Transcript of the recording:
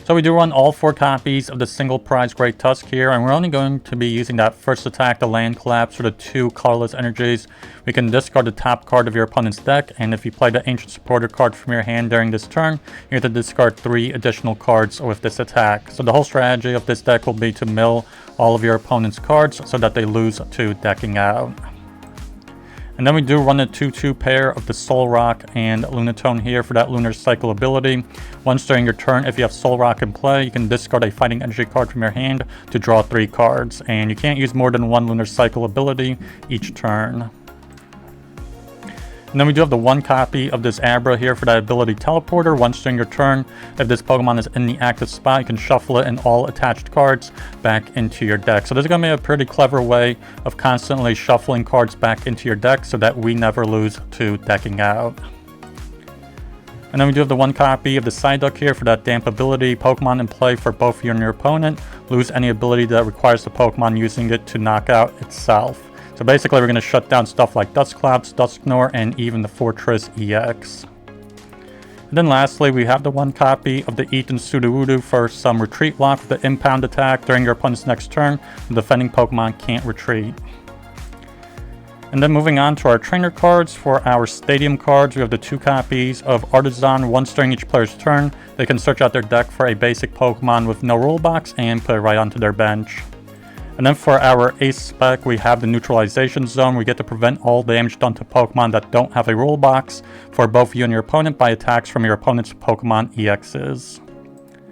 So we do run all 4 copies of the single prize Great Tusk here, and we're only going to be using that first attack, the Land Collapse, for the 2 colorless energies. We can discard the top card of your opponent's deck, and if you play the Ancient Supporter card from your hand during this turn, you have to discard 3 additional cards with this attack. So the whole strategy of this deck will be to mill all of your opponent's cards so that they lose to decking out. And then we do run a 2-2 pair of the Solrock and Lunatone here for that Lunar Cycle ability. Once during your turn, if you have Solrock in play, you can discard a Fighting Energy card from your hand to draw 3 cards. And you can't use more than 1 Lunar Cycle ability each turn. And then we do have the 1 copy of this Abra here for that ability Teleporter. Once during your turn, if this Pokemon is in the active spot, you can shuffle it and all attached cards back into your deck. So this is going to be a pretty clever way of constantly shuffling cards back into your deck so that we never lose to decking out. And then we do have the 1 copy of the Psyduck here for that damp ability. Pokemon in play for both you and your opponent lose any ability that requires the Pokemon using it to knock out itself. So basically we're going to shut down stuff like Dusclops, Dusknoir, and even the Fortress EX. And then lastly, we have the 1 copy of the Ethan Sudowoodo for some retreat lock with the Impound attack. During your opponent's next turn, the defending Pokemon can't retreat. And then moving on to our trainer cards. For our stadium cards, we have the 2 copies of Artisan. Once during each player's turn, they can search out their deck for a basic Pokemon with no rule box and put it right onto their bench. And then for our ace spec, we have the neutralization zone. We get to prevent all damage done to Pokemon that don't have a rule box for both you and your opponent by attacks from your opponent's Pokemon EXs.